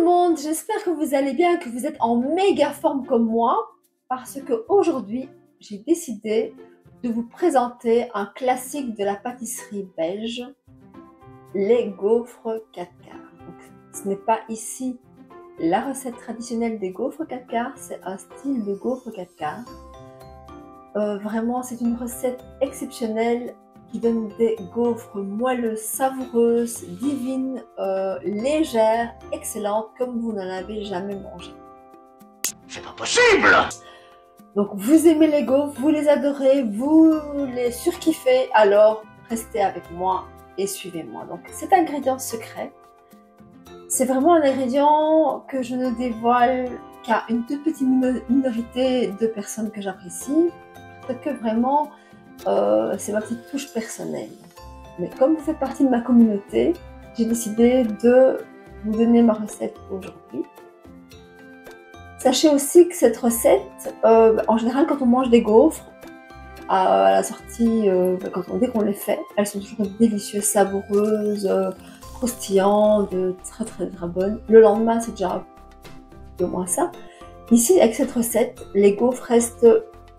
monde, j'espère que vous allez bien, que vous êtes en méga forme comme moi, parce que aujourd'hui, j'ai décidé de vous présenter un classique de la pâtisserie belge, les gaufres 4 quarts. Donc, ce n'est pas ici la recette traditionnelle des gaufres 4 quarts, c'est un style de gaufres 4 quarts. Vraiment, c'est une recette exceptionnelle qui donne des gaufres moelleuses, savoureuses, divines, légères, excellentes, comme vous n'en avez jamais mangé. C'est pas possible! Donc vous aimez les gaufres, vous les adorez, vous les surkiffez, alors restez avec moi et suivez-moi. Donc cet ingrédient secret, c'est vraiment un ingrédient que je ne dévoile qu'à une toute petite minorité de personnes que j'apprécie, parce que vraiment c'est ma petite touche personnelle. Mais comme vous faites partie de ma communauté, j'ai décidé de vous donner ma recette aujourd'hui. Sachez aussi que cette recette, en général quand on mange des gaufres, à la sortie, dès qu'on les fait, elles sont toujours délicieuses, savoureuses, croustillantes, très bonnes. Le lendemain c'est déjà un peu moins ça. Ici avec cette recette, les gaufres restent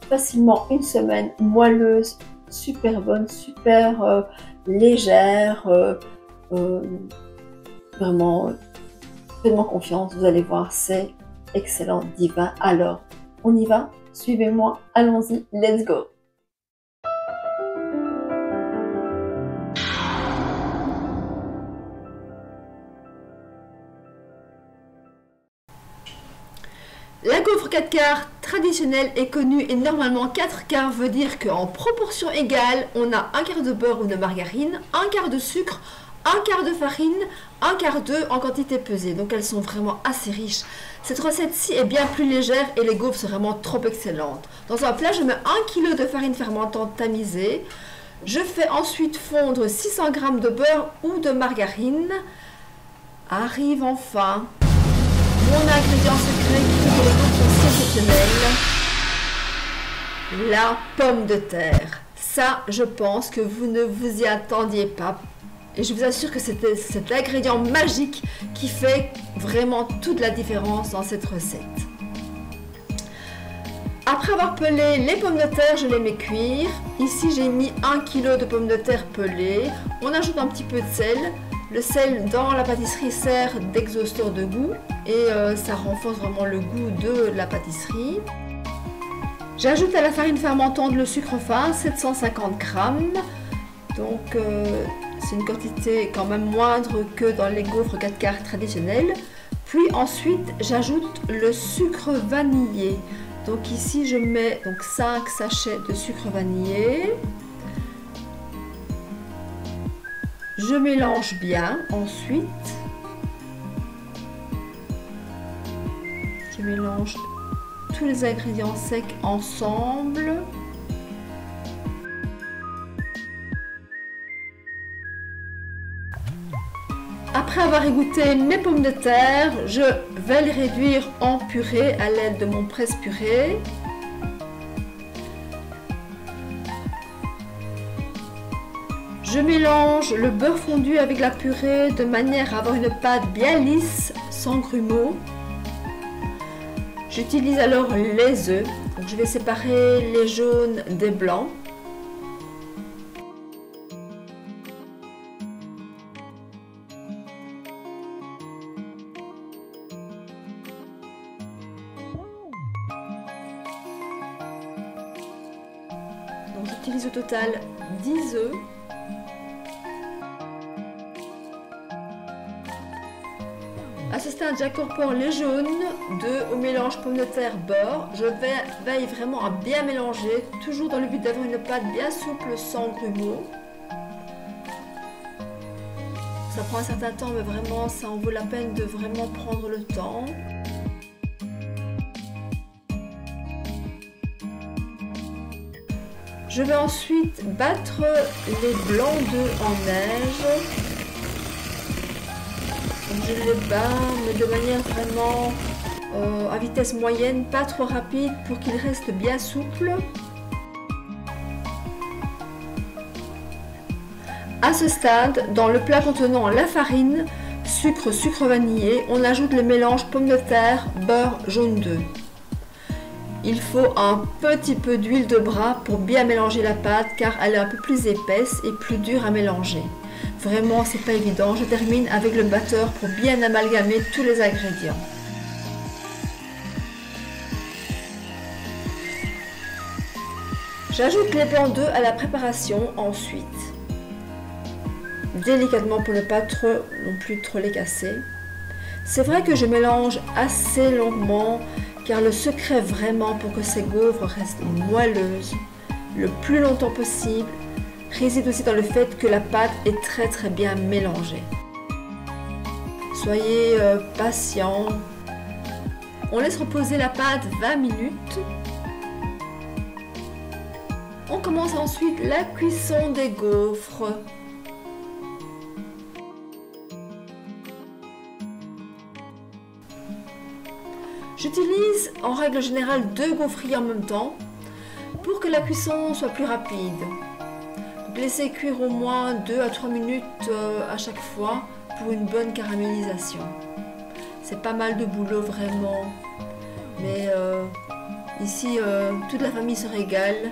facilement une semaine, moelleuses, super bonnes, super légères, vraiment faites-moi confiance, vous allez voir, c'est excellent, divin. Alors, on y va, suivez-moi, allons-y, let's go! La gaufre 4 quarts traditionnelle est connue et normalement 4 quarts veut dire qu'en proportion égale, on a un quart de beurre ou de margarine, un quart de sucre, un quart de farine, un quart d'œuf en quantité pesée. Donc elles sont vraiment assez riches. Cette recette-ci est bien plus légère et les gaufres sont vraiment trop excellentes. Dans un plat, je mets 1 kg de farine fermentante tamisée. Je fais ensuite fondre 600 g de beurre ou de margarine. Arrive enfin mon ingrédient secret qui fait que les gaufres sont exceptionnelles, la pomme de terre. Ça, je pense que vous ne vous y attendiez pas. Et je vous assure que c'était cet ingrédient magique qui fait vraiment toute la différence dans cette recette. Après avoir pelé les pommes de terre, je les mets cuire. Ici, j'ai mis 1 kg de pommes de terre pelées. On ajoute un petit peu de sel. Le sel dans la pâtisserie sert d'exhausteur de goût et ça renforce vraiment le goût de la pâtisserie. J'ajoute à la farine fermentante le sucre fin, 750 g. Donc c'est une quantité quand même moindre que dans les gaufres 4 quarts traditionnelles. Puis ensuite j'ajoute le sucre vanillé. Donc ici je mets donc 5 sachets de sucre vanillé. Je mélange bien ensuite. Je mélange tous les ingrédients secs ensemble. Après avoir égoutter mes pommes de terre, je vais les réduire en purée à l'aide de mon presse-purée. Je mélange le beurre fondu avec la purée de manière à avoir une pâte bien lisse, sans grumeaux. J'utilise alors les œufs. Donc je vais séparer les jaunes des blancs. Donc j'utilise au total 10 œufs. À ce stade, j'incorpore les jaunes d'œufs au mélange pommes de terre beurre. Je veille vraiment à bien mélanger, toujours dans le but d'avoir une pâte bien souple sans grumeaux. Ça prend un certain temps, mais vraiment, ça en vaut la peine de vraiment prendre le temps. Je vais ensuite battre les blancs d'œufs en neige. Je les bats, mais de manière vraiment à vitesse moyenne, pas trop rapide pour qu'ils restent bien souples. À ce stade, dans le plat contenant la farine, sucre vanillé, on ajoute le mélange pomme de terre, beurre, jaune d'œuf. Il faut un petit peu d'huile de bras pour bien mélanger la pâte car elle est un peu plus épaisse et plus dure à mélanger. Vraiment, c'est pas évident. Je termine avec le batteur pour bien amalgamer tous les ingrédients. J'ajoute les blancs d'œufs à la préparation ensuite. Délicatement pour ne pas non plus trop les casser. C'est vrai que je mélange assez longuement car le secret vraiment pour que ces gaufres restent moelleuses le plus longtemps possible réside aussi dans le fait que la pâte est très bien mélangée. Soyez patient. On laisse reposer la pâte 20 minutes. On commence ensuite la cuisson des gaufres. J'utilise en règle générale 2 gaufriers en même temps pour que la cuisson soit plus rapide. Laissez cuire au moins 2 à 3 minutes à chaque fois pour une bonne caramélisation. C'est pas mal de boulot vraiment, mais ici toute la famille se régale.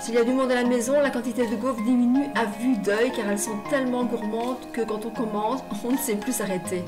S'il y a du monde à la maison, la quantité de gaufres diminue à vue d'œil car elles sont tellement gourmandes que quand on commence, on ne sait plus s'arrêter.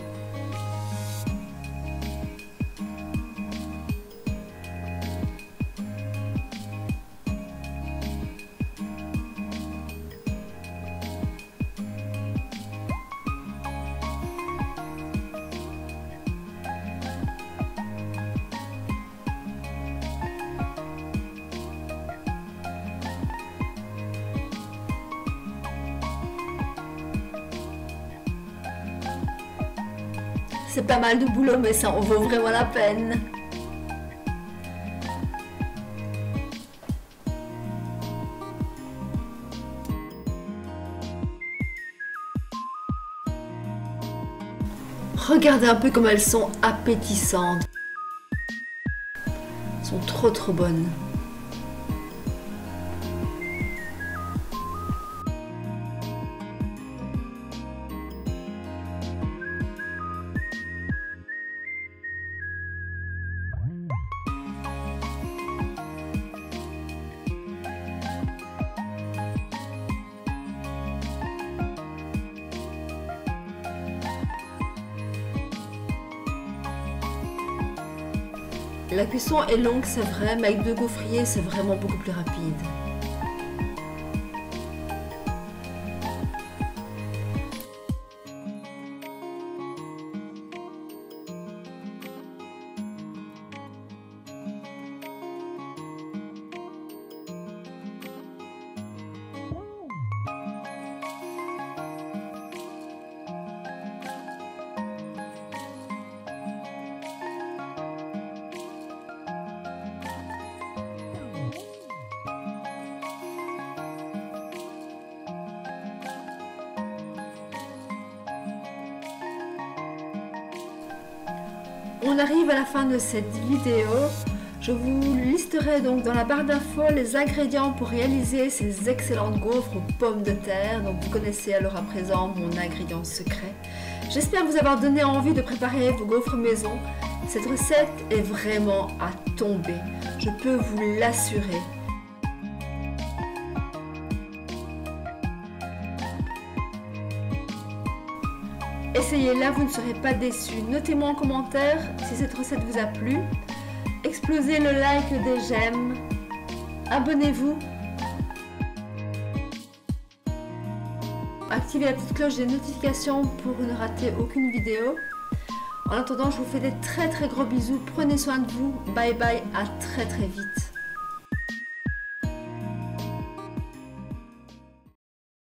C'est pas mal de boulot, mais ça en vaut vraiment la peine. Regardez un peu comme elles sont appétissantes. Elles sont trop bonnes. La cuisson est longue, c'est vrai, mais avec 2 gaufriers, c'est vraiment beaucoup plus rapide. On arrive à la fin de cette vidéo. Je vous listerai donc dans la barre d'infos les ingrédients pour réaliser ces excellentes gaufres aux pommes de terre. Donc vous connaissez alors à présent mon ingrédient secret. J'espère vous avoir donné envie de préparer vos gaufres maison. Cette recette est vraiment à tomber, je peux vous l'assurer. Essayez-la, vous ne serez pas déçus. Notez-moi en commentaire si cette recette vous a plu. Explosez le like, des j'aime. Abonnez-vous. Activez la petite cloche des notifications pour ne rater aucune vidéo. En attendant, je vous fais des très gros bisous. Prenez soin de vous. Bye bye, à très vite.